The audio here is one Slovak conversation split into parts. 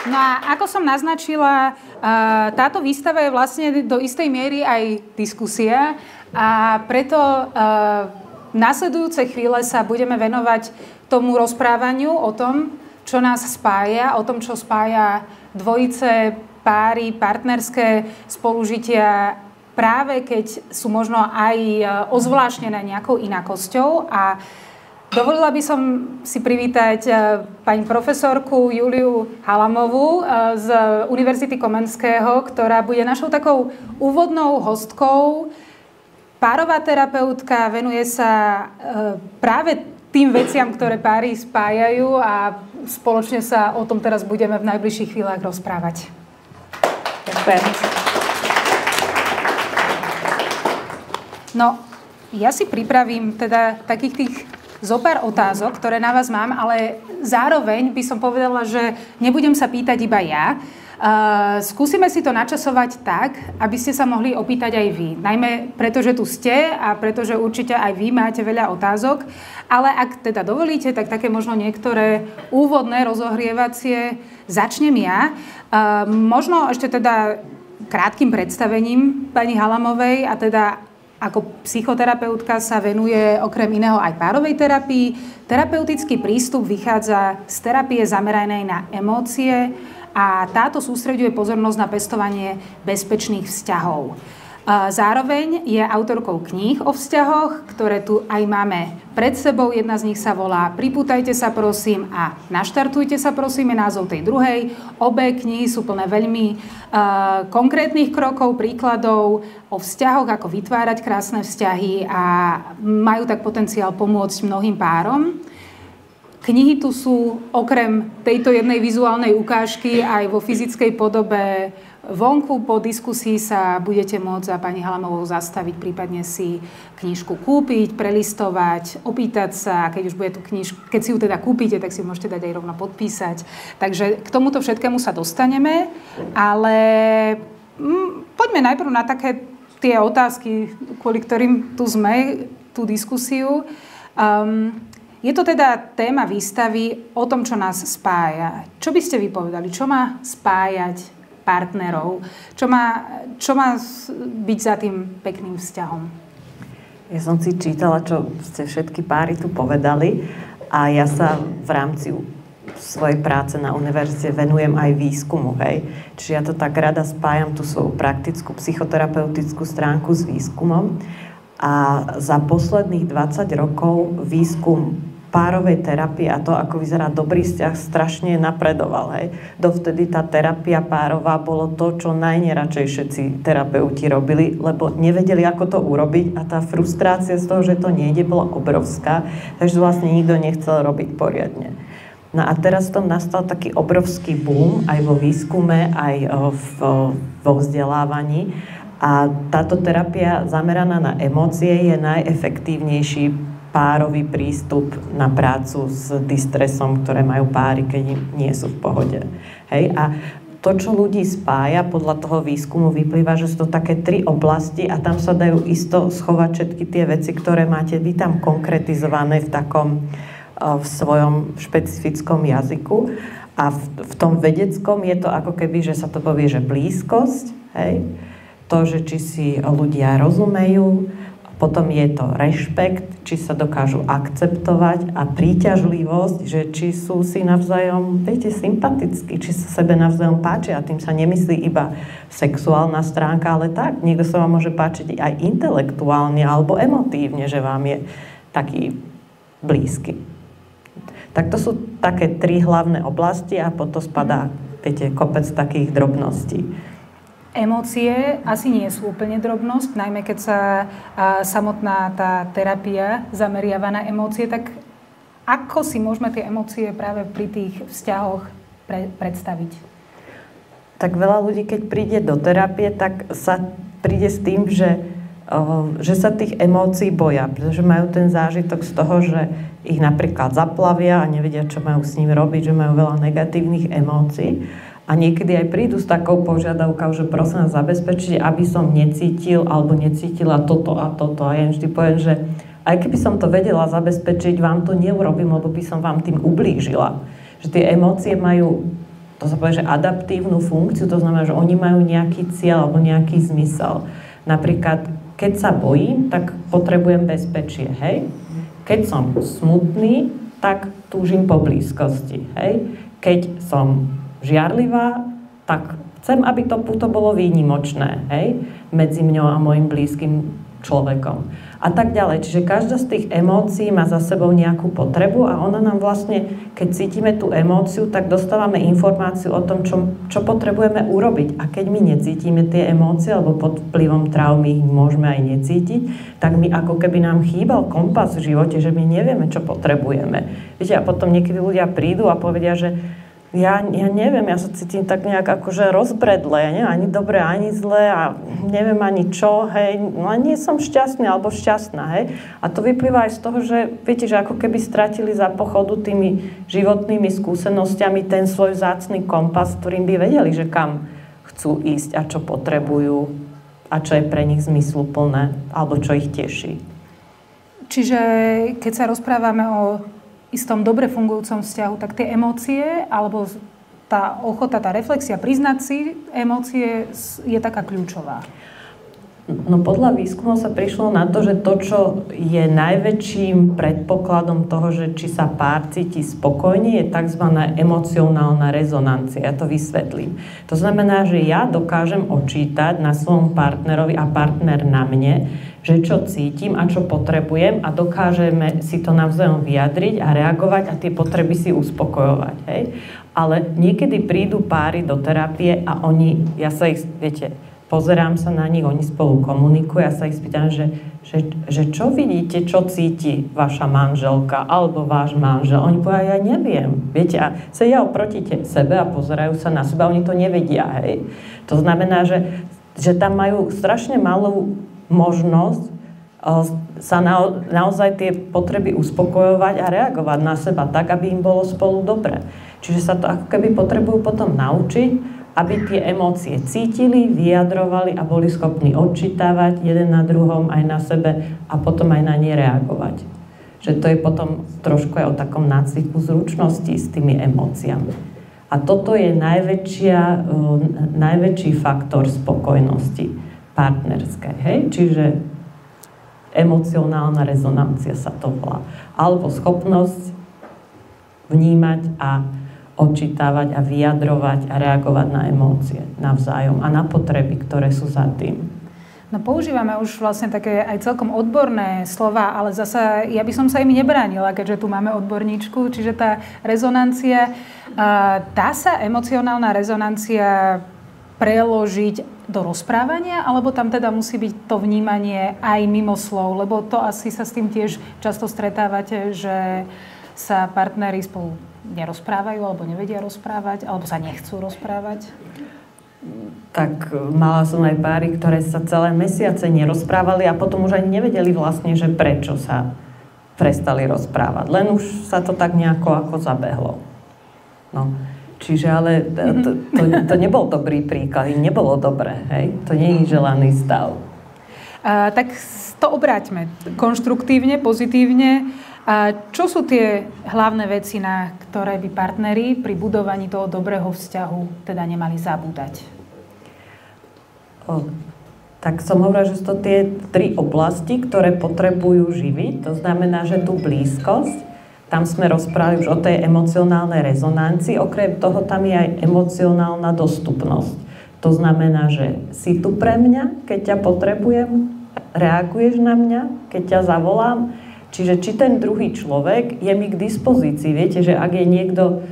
No a ako som naznačila, táto výstava je vlastne do istej miery aj diskusia a preto v nasledujúcej chvíle sa budeme venovať tomu rozprávaniu o tom, čo nás spája, o tom, čo spája dvojice, páry, partnerské spolužitia, práve keď sú možno aj ozvláštnené nejakou inakosťou. A dovolila by som si privítať pani profesorku Juliu Halamovú z Univerzity Komenského, ktorá bude našou takou úvodnou hostkou. Párová terapeutka, venuje sa práve tým veciam, ktoré páry spájajú a spoločne sa o tom teraz budeme v najbližších chvíľach rozprávať. Ďakujem. No, ja si pripravím teda takých tých zopár otázok, ktoré na vás mám, ale zároveň by som povedala, že nebudem sa pýtať iba ja. Skúsime si to načasovať tak, aby ste sa mohli opýtať aj vy. Najmä preto, že tu ste a pretože určite aj vy máte veľa otázok. Ale ak teda dovolíte, tak také možno niektoré úvodné rozohrievacie začnem ja. Možno ešte teda krátkym predstavením pani Halamovej a teda ako psychoterapeutka sa venuje okrem iného aj párovej terapii. Terapeutický prístup vychádza z terapie zameranej na emócie a táto sústreďuje pozornosť na pestovanie bezpečných vzťahov. Zároveň je autorkou kníh o vzťahoch, ktoré tu aj máme pred sebou. Jedna z nich sa volá Pripútajte sa prosím a Naštartujte sa prosím je názov tej druhej. Obe knihy sú plné veľmi konkrétnych krokov, príkladov o vzťahoch, ako vytvárať krásne vzťahy a majú tak potenciál pomôcť mnohým párom. Knihy tu sú okrem tejto jednej vizuálnej ukážky aj vo fyzickej podobe vonku. Po diskusii sa budete môcť za pani Halamovou zastaviť, prípadne si knižku kúpiť, prelistovať, opýtať sa, keď už bude tú knižku, keď si ju teda kúpite, tak si ju môžete dať aj rovno podpísať. Takže k tomuto všetkému sa dostaneme, ale poďme najprv na také tie otázky, kvôli ktorým tu sme, tú diskusiu. Je to teda téma výstavy o tom, čo nás spája. Čo by ste vypovedali? Čo má spájať partnerov? Čo má byť za tým pekným vzťahom? Ja som si čítala, čo ste všetky páry tu povedali a ja sa v rámci svojej práce na univerzite venujem aj výskumu. Hej? Čiže ja to tak rada spájam, tú svoju praktickú psychoterapeutickú stránku s výskumom. A za posledných 20 rokov výskum párovej terapie a to, ako vyzerá dobrý vzťah, strašne napredoval. Hej. Dovtedy tá terapia párová bolo to, čo najneradšej všetci terapeuti robili, lebo nevedeli, ako to urobiť a tá frustrácia z toho, že to nejde, bola obrovská, takže vlastne nikto nechcel robiť poriadne. No a teraz v tom nastal taký obrovský boom aj vo výskume, aj vo vzdelávaní a táto terapia zameraná na emócie je najefektívnejší párový prístup na prácu s distresom, ktoré majú páry, keď nie sú v pohode. Hej? A to, čo ľudí spája, podľa toho výskumu vyplýva, že sú to také 3 oblasti a tam sa dajú isto schovať všetky tie veci, ktoré máte vy tam konkretizované v takom v svojom špecifickom jazyku. A v tom vedeckom je to ako keby, že sa to povie, že blízkosť, hej? To, že či si ľudia rozumejú, potom je to rešpekt, či sa dokážu akceptovať a príťažlivosť, že či sú si navzájom, viete, sympatickí, či sa sebe navzájom páčia. A tým sa nemyslí iba sexuálna stránka, ale tak, niekto sa vám môže páčiť aj intelektuálne alebo emotívne, že vám je taký blízky. Tak to sú také 3 hlavné oblasti a potom spadá, viete, kopec takých drobností. Emócie asi nie sú úplne drobnosť, najmä keď sa samotná tá terapia zameriava na emócie, tak ako si môžeme tie emócie práve pri tých vzťahoch predstaviť? Tak veľa ľudí, keď príde do terapie, tak sa príde s tým, že sa tých emócií boja, pretože majú ten zážitok z toho, že ich napríklad zaplavia a nevedia, čo majú s ním robiť, že majú veľa negatívnych emócií. A niekedy aj prídu s takou požiadavkou, že prosím nás zabezpečiť, aby som necítil alebo necítila toto a toto. A ja vždy poviem, že aj keby som to vedela zabezpečiť, vám to neurobím, lebo by som vám tým ublížila. Že tie emócie majú to sa povie, že adaptívnu funkciu, to znamená, že oni majú nejaký cieľ alebo nejaký zmysel. Napríklad, keď sa bojím, tak potrebujem bezpečie, hej? Keď som smutný, tak túžim po blízkosti, hej? Keď som žiarlivá, tak chcem, aby to bolo výnimočné, hej? Medzi mňou a mojim blízkym človekom. A tak ďalej. Čiže každá z tých emócií má za sebou nejakú potrebu a ona nám vlastne, keď cítime tú emóciu, tak dostávame informáciu o tom, čo potrebujeme urobiť. A keď my necítime tie emócie, alebo pod vplyvom traumy ich môžeme aj necítiť, tak my ako keby nám chýbal kompas v živote, že my nevieme, čo potrebujeme. Viete, a potom niekedy ľudia prídu a povedia, že ja neviem, ja sa cítim tak nejak akože rozbredle, ja neviem ani dobre, ani zle a neviem ani čo, hej, no a nie som šťastný alebo šťastná, hej. A to vyplýva aj z toho, že viete, že ako keby stratili za pochodu tými životnými skúsenostiami ten svoj vzácny kompas, ktorým by vedeli, že kam chcú ísť a čo potrebujú a čo je pre nich zmysluplné alebo čo ich teší. Čiže keď sa rozprávame o istom dobre fungujúcom vzťahu, tak tie emócie, alebo tá ochota, tá reflexia, priznať si emócie je taká kľúčová. No podľa výskumov sa prišlo na to, že to, čo je najväčším predpokladom toho, že či sa pár cíti spokojne, je tzv. Emocionálna rezonancia. Ja to vysvetlím. To znamená, že ja dokážem očítať na svojom partnerovi a partner na mne, že čo cítim a čo potrebujem a dokážeme si to navzájom vyjadriť a reagovať a tie potreby si uspokojovať. Hej? Ale niekedy prídu páry do terapie a ja sa ich, viete, pozerám sa na nich, oni spolu komunikujú, ja sa ich spýtam, že čo vidíte, čo cíti vaša manželka alebo váš manžel. Oni povedia, ja neviem. Viete, a sedia oproti sebe a pozerajú sa na seba, oni to nevedia. Hej? To znamená, že tam majú strašne malú možnosť sa naozaj tie potreby uspokojovať a reagovať na seba tak, aby im bolo spolu dobre. Čiže sa to ako keby potrebujú potom naučiť, aby tie emócie cítili, vyjadrovali a boli schopní odčítavať jeden na druhom, aj na sebe a potom aj na ne reagovať. Že to je potom trošku aj o takom nácviku zručnosti s tými emóciami. A toto je najväčší faktor spokojnosti partnerskej, hej? Čiže emocionálna rezonancia sa to volá. Alebo schopnosť vnímať a odčítavať a vyjadrovať a reagovať na emócie navzájom a na potreby, ktoré sú za tým. No používame už vlastne také aj celkom odborné slova, ale zasa ja by som sa im nebránila, keďže tu máme odborníčku, čiže tá rezonancia, dá sa emocionálna rezonancia preložiť do rozprávania, alebo tam teda musí byť to vnímanie aj mimo slov, lebo to asi sa s tým tiež často stretávate, že sa partneri spolu nerozprávajú, alebo nevedia rozprávať, alebo sa nechcú rozprávať? Tak mala som aj páry, ktoré sa celé mesiace nerozprávali a potom už ani nevedeli vlastne, že prečo sa prestali rozprávať. Len už sa to tak nejako ako zabehlo. No. Čiže ale to nebol dobrý príklad, im nebolo dobré, hej? To nie je želaný stav. Tak to obráťme konštruktívne, pozitívne. Čo sú tie hlavné veci, na ktoré by partneri pri budovaní toho dobrého vzťahu teda nemali zabúdať? Tak som hovorila, že sú to tie 3 oblasti, ktoré potrebujú živiť. To znamená, že tú blízkosť, tam sme rozprávali už o tej emocionálnej rezonancii. Okrem toho tam je aj emocionálna dostupnosť. To znamená, že si tu pre mňa, keď ťa potrebujem, reaguješ na mňa, keď ťa zavolám. Čiže či ten druhý človek je mi k dispozícii. Viete, že ak je niekto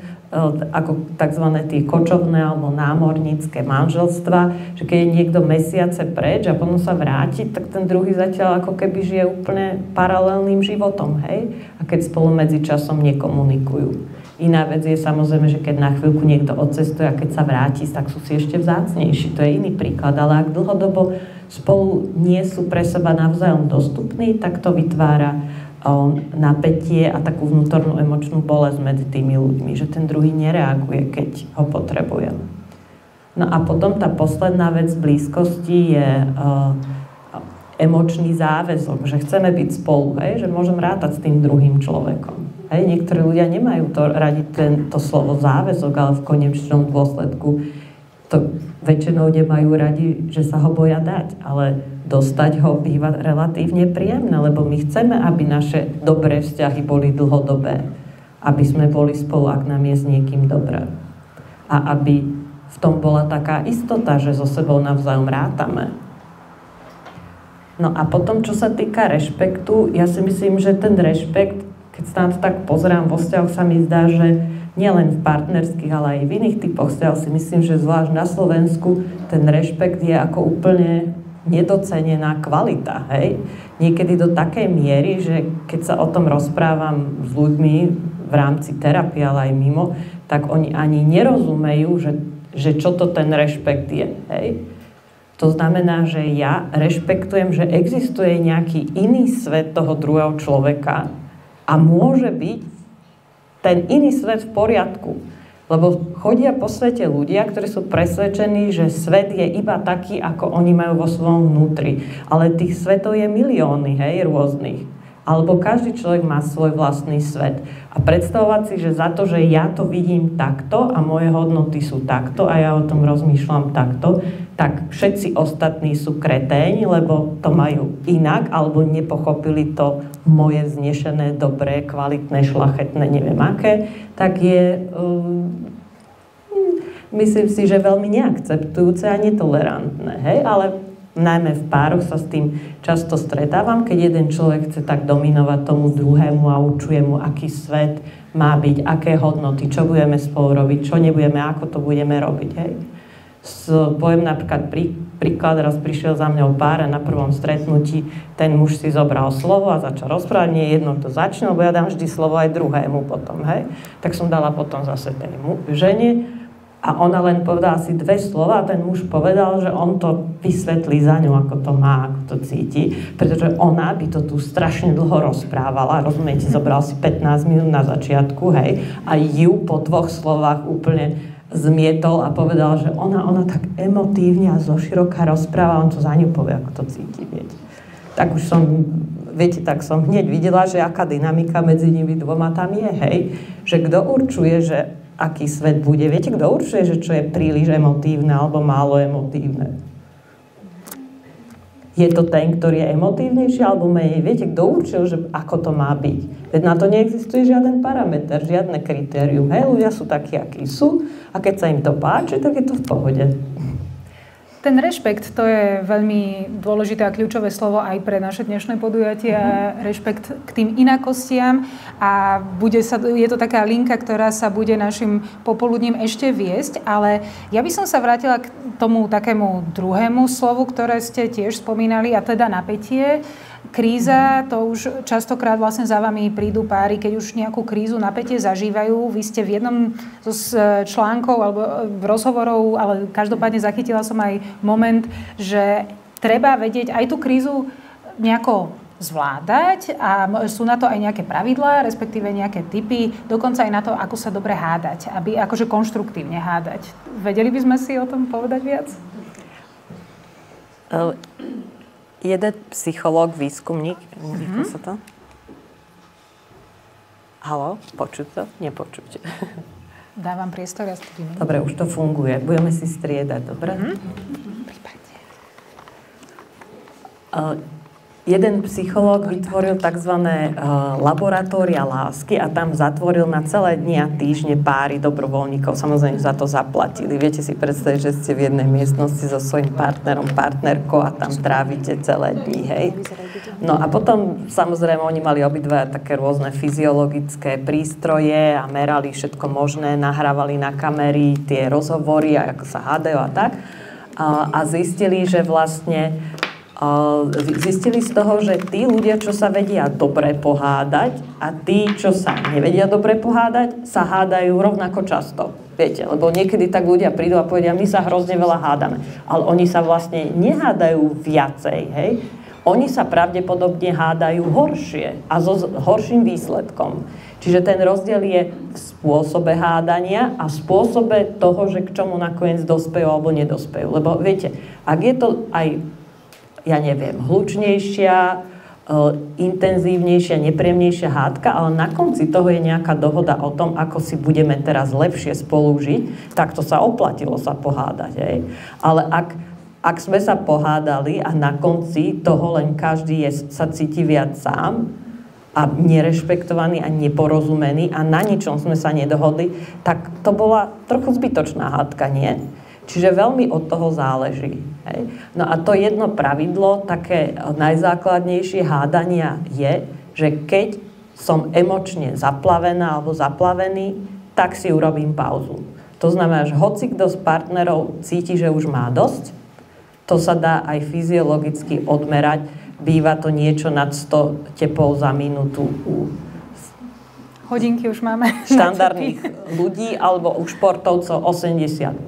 ako tzv. Tie kočovné alebo námornícke manželstva, že keď je niekto mesiace preč a potom sa vráti, tak ten druhý zatiaľ ako keby žije úplne paralelným životom, hej? A keď spolu medzi časom nekomunikujú. Iná vec je samozrejme, že keď na chvíľku niekto odcestuje a keď sa vráti, tak sú si ešte vzácnejší. To je iný príklad, ale ak dlhodobo spolu nie sú pre seba navzájom dostupní, tak to vytvára napätie a takú vnútornú emočnú bolesť medzi tými ľuďmi, že ten druhý nereaguje, keď ho potrebujem. No a potom tá posledná vec blízkosti je emočný záväzok, že chceme byť spolu, hej? Že môžem rátať s tým druhým človekom. Hej, niektorí ľudia nemajú to radi to slovo záväzok, ale v konečnom dôsledku to väčšinou nemajú radi, že sa ho boja dať, ale dostať ho býva relatívne príjemné, lebo my chceme, aby naše dobré vzťahy boli dlhodobé, aby sme boli spolu, ak nám je s niekým dobré. A aby v tom bola taká istota, že so sebou navzájom rátame. No a potom, čo sa týka rešpektu, ja si myslím, že ten rešpekt, keď sa na to tak pozerám vo vzťahoch, sa mi zdá, že nielen v partnerských, ale aj v iných typoch vzťahov si myslím, že zvlášť na Slovensku ten rešpekt je ako úplne nedocenená kvalita, hej? Niekedy do takej miery, že keď sa o tom rozprávam s ľuďmi v rámci terapie, ale aj mimo, tak oni ani nerozumejú, že čo to ten rešpekt je, hej? To znamená, že ja rešpektujem, že existuje nejaký iný svet toho druhého človeka a môže byť ten iný svet v poriadku. Lebo chodia po svete ľudia, ktorí sú presvedčení, že svet je iba taký, ako oni majú vo svojom vnútri. Ale tých svetov je milióny, hej, rôznych. Alebo každý človek má svoj vlastný svet. A predstavovať si, že za to, že ja to vidím takto a moje hodnoty sú takto a ja o tom rozmýšľam takto, tak všetci ostatní sú kreténi, lebo to majú inak, alebo nepochopili to moje vznešené, dobré, kvalitné, šľachetné, neviem aké, tak je, myslím si, že veľmi neakceptujúce a netolerantné, hej, ale najmä v pároch sa s tým často stretávam, keď jeden človek chce tak dominovať tomu druhému a určuje mu, aký svet má byť, aké hodnoty, čo budeme spolu robiť, čo nebudeme, ako to budeme robiť, hej. Poviem napríklad príklad, raz prišiel za mňou pár a na prvom stretnutí ten muž si zobral slovo a začal rozprávať, nie jedno to začne, lebo ja dám vždy slovo aj druhému potom, hej. Tak som dala potom zase tej žene a ona len povedala asi 2 slova a ten muž povedal, že on to vysvetlí za ňu, ako to má, ako to cíti, pretože ona by to tu strašne dlho rozprávala, rozumiete, zobral si 15 minút na začiatku, hej, a ju po 2 slovách úplne zmietol a povedal, že ona tak emotívne a zoširoka rozpráva, on to za ňu povie, ako to cíti, viete. Tak už som, viete, tak som hneď videla, že aká dynamika medzi nimi dvoma tam je, hej, že kto určuje, že aký svet bude. Viete, kto určuje, že čo je príliš emotívne alebo málo emotívne? Je to ten, ktorý je emotívnejší alebo menej? Viete, kto určil, že ako to má byť? Veď na to neexistuje žiaden parameter, žiadne kritérium. Hej, ľudia sú takí, akí sú a keď sa im to páči, tak je to v pohode. Ten rešpekt, to je veľmi dôležité a kľúčové slovo aj pre naše dnešné podujatie. Rešpekt k tým inakostiam a je to taká linka, ktorá sa bude našim popoludním ešte viesť, ale ja by som sa vrátila k tomu takému druhému slovu, ktoré ste tiež spomínali, a teda napätie. Kríza, to už častokrát vlastne za vami prídu páry, keď už nejakú krízu, napätie zažívajú. Vy ste v jednom z článkov alebo rozhovorov, ale každopádne zachytila som aj moment, že treba vedieť aj tú krízu nejako zvládať a sú na to aj nejaké pravidlá, respektíve nejaké tipy, dokonca aj na to, ako sa dobre hádať, aby akože konštruktívne hádať. Vedeli by sme si o tom povedať viac? Jeden psychológ, výskumník, nevýko sa to? Haló, počuť to? Nepočuť. Dávam priestor, ja stvorím. Dobre, už to funguje. Budeme si striedať, dobre? Prípadne. Jeden psychológ vytvoril tzv. Laboratória lásky a tam zatvoril na celé dni a týždne páry dobrovoľníkov. Samozrejme, za to zaplatili. Viete si predstaviť, že ste v jednej miestnosti so svojím partnerom, partnerkou a tam trávite celé dni, hej? No a potom, samozrejme, oni mali obidva také rôzne fyziologické prístroje a merali všetko možné, nahrávali na kamery tie rozhovory a ako sa hádajú a tak. A zistili, že vlastne zistili z toho, že tí ľudia, čo sa vedia dobre pohádať a tí, čo sa nevedia dobre pohádať, sa hádajú rovnako často. Viete, lebo niekedy tak ľudia prídu a povedia, my sa hrozne veľa hádame. Ale oni sa vlastne nehádajú viacej, hej? Oni sa pravdepodobne hádajú horšie a so horším výsledkom. Čiže ten rozdiel je v spôsobe hádania a v spôsobe toho, že k čomu nakoniec dospejú alebo nedospejú. Lebo viete, ak je to aj ja neviem, hlučnejšia, intenzívnejšia, nepríjemnejšia hádka, ale na konci toho je nejaká dohoda o tom, ako si budeme teraz lepšie spolu žiť, tak to sa oplatilo sa pohádať. Hej. Ale ak sme sa pohádali a na konci toho len každý sa cíti viac sám a nerešpektovaný a neporozumený a na ničom sme sa nedohodli, tak to bola trochu zbytočná hádka, nie? Čiže veľmi od toho záleží. Hej. No a to jedno pravidlo, také najzákladnejšie hádania je, že keď som emočne zaplavená alebo zaplavený, tak si urobím pauzu. To znamená, že hoci kto z partnerov cíti, že už má dosť, to sa dá aj fyziologicky odmerať. Býva to niečo nad 100 tepov za minútu u hodinky už máme štandardných ľudí alebo u športovcov 80+.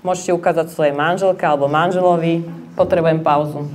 Môžete ukázať svojej manželke alebo manželovi, potrebujem pauzu.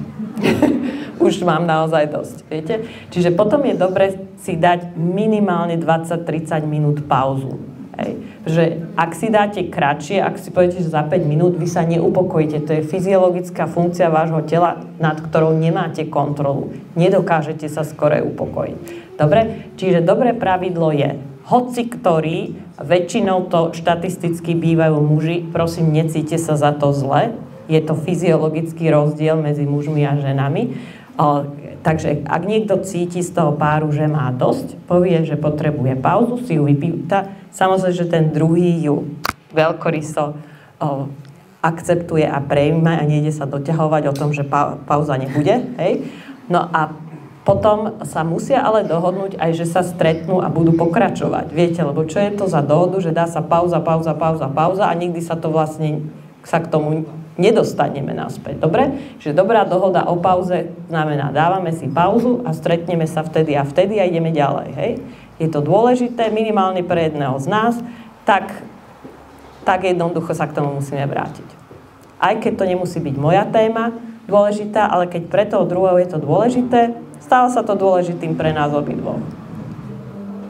Už mám naozaj dosť, viete? Čiže potom je dobre si dať minimálne 20-30 minút pauzu. Hej. Že ak si dáte kratšie, ak si poviete, že za 5 minút, vy sa neupokojíte. To je fyziologická funkcia vášho tela, nad ktorou nemáte kontrolu. Nedokážete sa skore upokojiť. Dobre? Čiže dobré pravidlo je, hoci ktorý, väčšinou to štatisticky bývajú muži, prosím, necíte sa za to zle. Je to fyziologický rozdiel medzi mužmi a ženami. Takže ak niekto cíti z toho páru, že má dosť, povie, že potrebuje pauzu, si ju vypýta. Samozrejme, že ten druhý ju veľkoryso akceptuje a prejíma a nejde sa doťahovať o tom, že pauza nebude. Hej? No a potom sa musia ale dohodnúť aj, že sa stretnú a budú pokračovať. Viete, lebo čo je to za dohodu, že dá sa pauza a nikdy sa to vlastne sa k tomu nedostaneme naspäť. Dobre? Čiže dobrá dohoda o pauze znamená, dávame si pauzu a stretneme sa vtedy a ideme ďalej. Hej? Je to dôležité, minimálne pre jedného z nás, tak jednoducho sa k tomu musíme vrátiť. Aj keď to nemusí byť moja téma dôležitá, ale keď pre toho druhého je to dôležité, stalo sa to dôležitým pre nás obidvoch.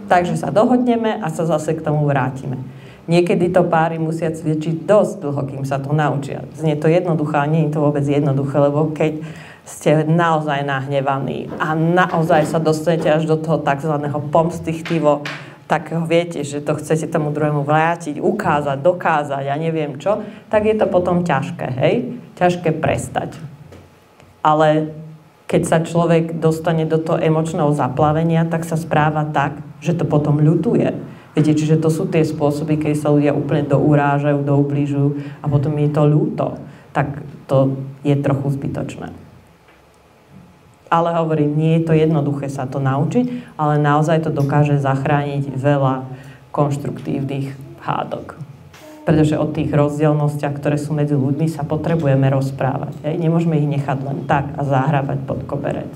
Takže sa dohodneme a sa zase k tomu vrátime. Niekedy to páry musia cvičiť dosť dlho, kým sa to naučia. Znie to jednoduché, ale nie je to vôbec jednoduché, lebo keď ste naozaj nahnevaní a naozaj sa dostanete až do toho takzvaného pomstichtivo, takého viete, že to chcete tomu druhému vrátiť, ukázať, dokázať a neviem čo, tak je to potom ťažké, hej? Ťažké prestať. Ale keď sa človek dostane do toho emočného zaplavenia, tak sa správa tak, že to potom ľutuje. Viete, čiže to sú tie spôsoby, keď sa ľudia úplne dourážajú, doubližujú a potom je to ľúto. Tak to je trochu zbytočné. Ale hovorím, nie je to jednoduché sa to naučiť, ale naozaj to dokáže zachrániť veľa konštruktívnych hádok. Pretože o tých rozdielnostiach, ktoré sú medzi ľuďmi, sa potrebujeme rozprávať. Hej? Nemôžeme ich nechať len tak a zahrávať pod koberec.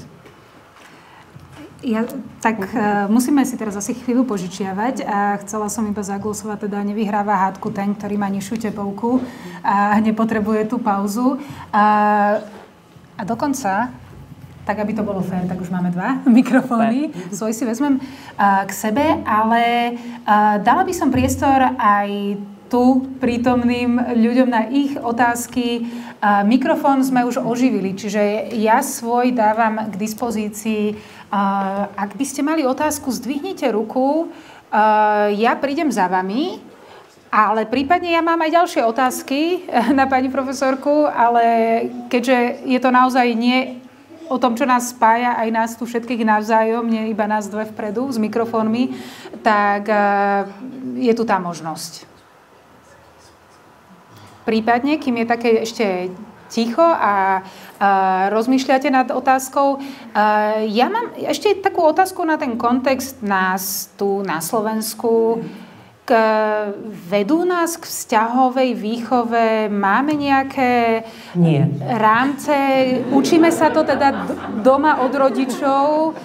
Musíme si teraz asi chvíľu požičiavať a chcela som iba zaglosovať, teda nevyhráva hádku ten, ktorý má nižšiu tepovku a nepotrebuje tú pauzu. A dokonca, tak aby to bolo fér, tak už máme 2 mikrofóny, svoj si vezmem k sebe, ale dala by som priestor aj tu prítomným ľuďom na ich otázky. Mikrofón sme už oživili, čiže ja svoj dávam k dispozícii. Ak by ste mali otázku, zdvihnite ruku, ja prídem za vami, ale prípadne ja mám aj ďalšie otázky na pani profesorku, ale keďže je to naozaj nie o tom, čo nás spája, aj nás tu všetkých navzájom, nie iba nás dve vpredu s mikrofónmi, tak je tu tá možnosť. Prípadne, kým je také ešte ticho a rozmýšľate nad otázkou. Ja mám ešte takú otázku na ten kontext nás tu na Slovensku. Vedú nás k vzťahovej výchove? Máme nejaké rámce? Učíme sa to teda doma od rodičov?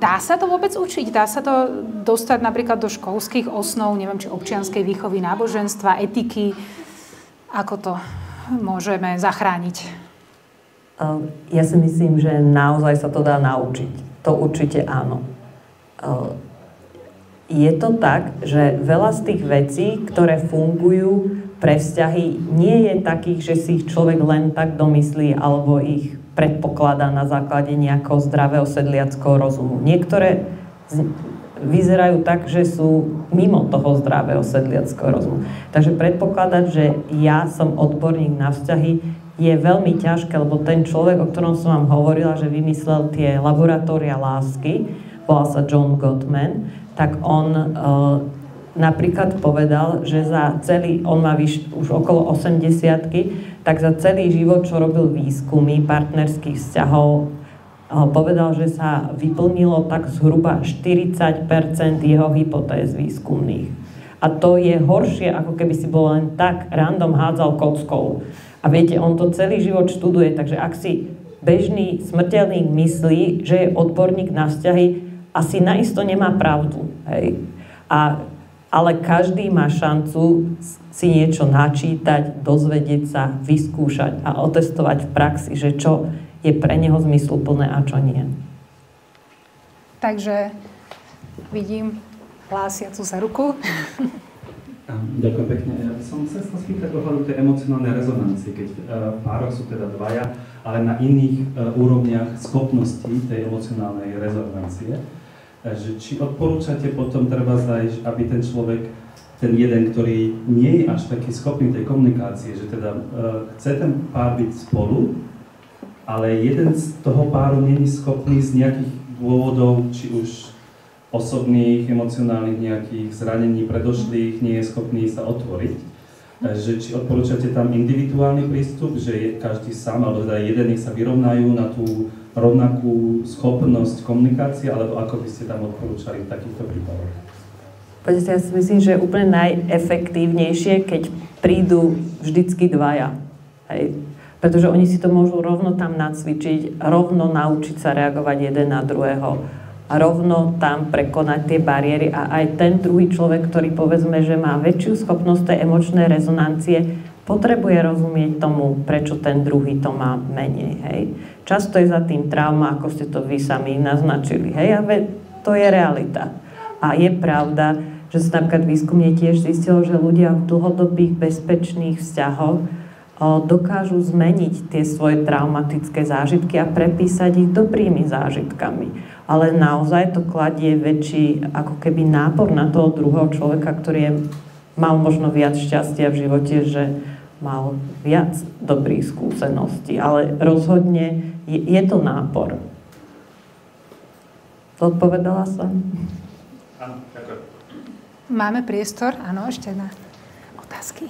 Dá sa to vôbec učiť? Dá sa to dostať napríklad do školských osnov, neviem, či občianskej výchovy, náboženstva, etiky? Ako to môžeme zachrániť? Ja si myslím, že naozaj sa to dá naučiť. To určite áno. Je to tak, že veľa z tých vecí, ktoré fungujú pre vzťahy, nie je takých, že si ich človek len tak domyslí alebo ich predpokladá na základe nejakého zdravého sedliackého rozumu. Niektoré vyzerajú tak, že sú mimo toho zdravého sedliackého rozumu. Takže predpokladať, že ja som odborník na vzťahy, je veľmi ťažké, lebo ten človek, o ktorom som vám hovorila, že vymyslel tie laboratória lásky, volal sa John Gottman, tak on napríklad povedal, že on má už okolo 80-ky, tak za celý život, čo robil výskumy partnerských vzťahov, povedal, že sa vyplnilo tak zhruba 40% jeho hypotéz výskumných. A to je horšie, ako keby si bol len tak random hádzal kockou. A viete, on to celý život študuje, takže ak si bežný smrteľník myslí, že je odborník na vzťahy, asi naisto nemá pravdu. Hej? Ale každý má šancu si niečo načítať, dozvedieť sa, vyskúšať a otestovať v praxi, že čo je pre neho zmysluplné a čo nie. Takže vidím hlásiacu za ruku. Ďakujem pekne. Ja som sa chcel spýtať ohľadu tej emocionálnej rezonancie, keď v pároch sú teda dvaja, ale na iných úrovniach schopností tej emocionálnej rezonancie. Že či odporúčate potom treba zajsť, aby ten človek, ten jeden, ktorý nie je až taký schopný tej komunikácie, že teda chce ten pár byť spolu, ale jeden z toho páru nie je schopný z nejakých dôvodov, či už osobných, emocionálnych nejakých zranení predošlých, nie je schopný sa otvoriť. Že či odporúčate tam individuálny prístup, že je každý sám, alebo teda jeden nech sa vyrovnajú na tú rovnakú schopnosť komunikácie, alebo ako by ste tam odporúčali v takýchto prípadoch? Poďte, ja si myslím, že je úplne najefektívnejšie, keď prídu vždycky dvaja. Hej. Pretože oni si to môžu rovno tam nacvičiť, rovno naučiť sa reagovať jeden na druhého a rovno tam prekonať tie bariéry a aj ten druhý človek, ktorý povedzme, že má väčšiu schopnosť tej emočnej rezonancie, potrebuje rozumieť tomu, prečo ten druhý to má menej. Hej. Často je za tým trauma, ako ste to vy sami naznačili. Hej, a to je realita. A je pravda, že sa napríklad výskumne tiež zistilo, že ľudia v dlhodobých bezpečných vzťahoch dokážu zmeniť tie svoje traumatické zážitky a prepísať ich dobrými zážitkami. Ale naozaj to kladie väčší ako keby nápor na toho druhého človeka, ktorý mal možno viac šťastia v živote, že mal viac dobrých skúseností. Ale rozhodne je to nápor. Odpovedala som? Áno, ďakujem. Máme priestor? Áno, ešte na otázky.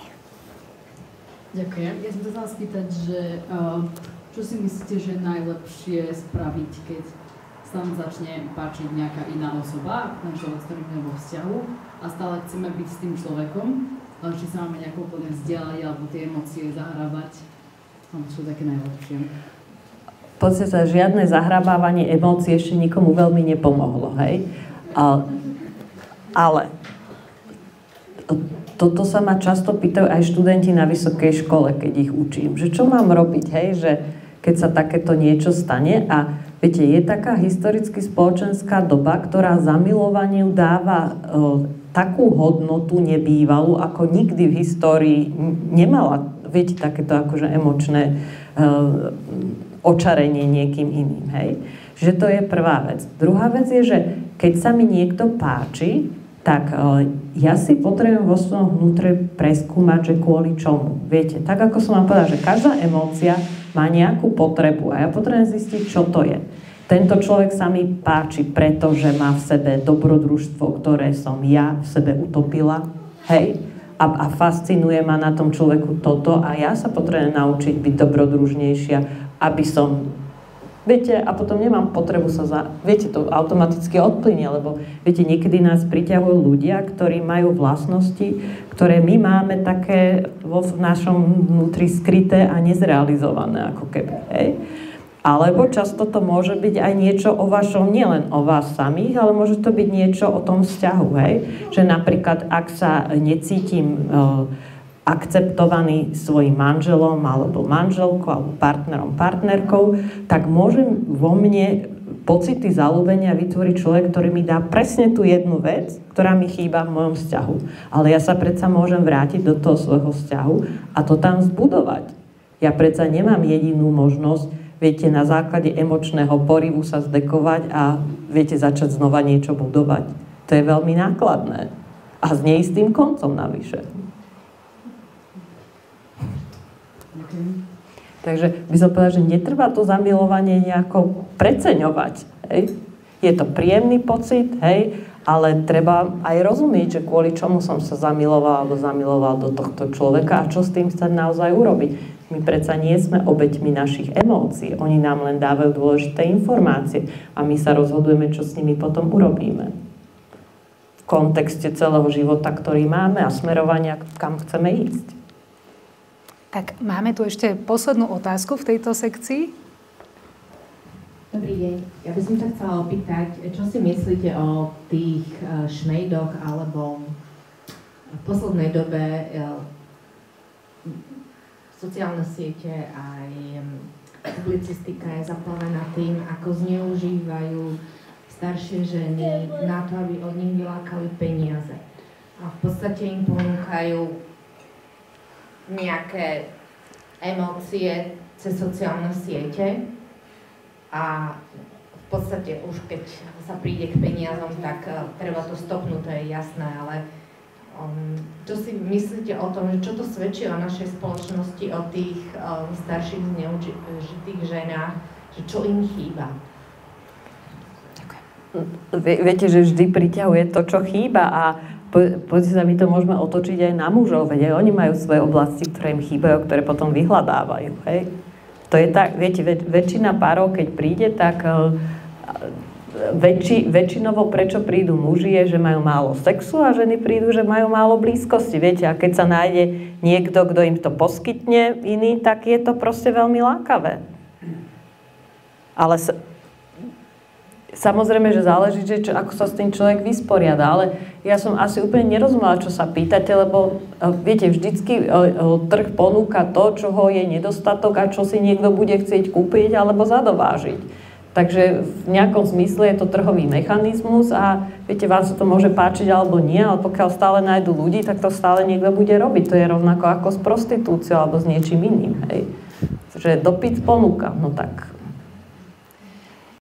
Ďakujem. Ja som sa chcela spýtať, že čo si myslíte, že je najlepšie spraviť, keď sa nám začne páčiť nejaká iná osoba, ten človek, s ktorým sme vo vzťahu a stále chceme byť s tým človekom, ale či sa máme nejako úplne vzdialiť alebo tie emócie zahrávať, čo je také najlepšie. V podstate žiadne zahrabávanie emócií ešte nikomu veľmi nepomohlo, hej? Ale toto sa ma často pýtajú aj študenti na vysokej škole, keď ich učím, že čo mám robiť, hej, že keď sa takéto niečo stane a viete, je taká historicky spoločenská doba, ktorá zamilovaniu dáva takú hodnotu nebývalú, ako nikdy v histórii nemala, viete, takéto akože emočné očarenie niekým iným, hej. Že to je prvá vec. Druhá vec je, že keď sa mi niekto páči, tak ja si potrebujem vo svojom vnútre preskúmať, že kvôli čomu. Viete, tak ako som vám povedala, že každá emócia má nejakú potrebu a ja potrebujem zistiť, čo to je. Tento človek sa mi páči, pretože má v sebe dobrodružstvo, ktoré som ja v sebe utopila. Hej? A fascinuje ma na tom človeku toto a ja sa potrebujem naučiť byť dobrodružnejšia, aby som... Viete, a potom nemám potrebu Viete, to automaticky odplynie, lebo viete, niekedy nás priťahujú ľudia, ktorí majú vlastnosti, ktoré my máme také vo našom vnútri skryté a nezrealizované, ako keby, hej. Alebo často to môže byť aj niečo o vašom, nielen o vás samých, ale môže to byť niečo o tom vzťahu, hej. Že napríklad, ak sa necítim akceptovaný svojim manželom alebo manželkou alebo partnerom, partnerkou, tak môžem vo mne pocity zaľúbenia vytvoriť človek, ktorý mi dá presne tú jednu vec, ktorá mi chýba v mojom vzťahu. Ale ja sa predsa môžem vrátiť do toho svojho vzťahu a to tam zbudovať. Ja predsa nemám jedinú možnosť viete na základe emočného porivu sa zdekovať a viete začať znova niečo budovať. To je veľmi nákladné. A s neistým koncom navyše. Takže by som povedala, že netreba to zamilovanie nejako preceňovať. Hej? Je to príjemný pocit, hej? Ale treba aj rozumieť, že kvôli čomu som sa zamiloval alebo zamiloval do tohto človeka a čo s tým chcem naozaj urobiť. My predsa nie sme obeťmi našich emócií. Oni nám len dávajú dôležité informácie a my sa rozhodujeme, čo s nimi potom urobíme. V kontexte celého života, ktorý máme a smerovania, kam chceme ísť. Tak máme tu ešte poslednú otázku v tejto sekcii. Dobrý deň. Ja by som sa chcela opýtať, čo si myslíte o tých šmejdoch, alebo v poslednej dobe sociálne siete aj publicistika je zaplavená tým, ako zneužívajú staršie ženy na to, aby od nich vylákali peniaze. A v podstate im ponúkajú nejaké emócie cez sociálne siete. A v podstate už keď sa príde k peniazom, tak treba to stopnúť, to je jasné, ale čo si myslíte o tom, že čo to svedčí o našej spoločnosti, o tých starších zneužitých ženách, že čo im chýba? Viete, že vždy priťahuje to, čo chýba a poďte sa, my to môžeme otočiť aj na mužov, veď aj oni majú svoje oblasti, ktoré im chýbajú, ktoré potom vyhľadávajú, hej? To je tak, viete, väčšina párov, keď príde, tak väčšinovo prečo prídu muži je, že majú málo sexu a ženy prídu, že majú málo blízkosti, viete. A keď sa nájde niekto, kto im to poskytne iný, tak je to proste veľmi lákavé. Ale samozrejme, že záleží, že ako sa s tým človek vysporiada, ale ja som asi úplne nerozumela, čo sa pýtate, lebo viete, vždycky trh ponúka to, čoho je nedostatok a čo si niekto bude chcieť kúpiť alebo zadovážiť. Takže v nejakom zmysle je to trhový mechanizmus a viete, vám sa to môže páčiť alebo nie, ale pokiaľ stále nájdu ľudí, tak to stále niekto bude robiť. To je rovnako ako s prostitúciou alebo s niečím iným, hej. Že dopyt ponúka, no tak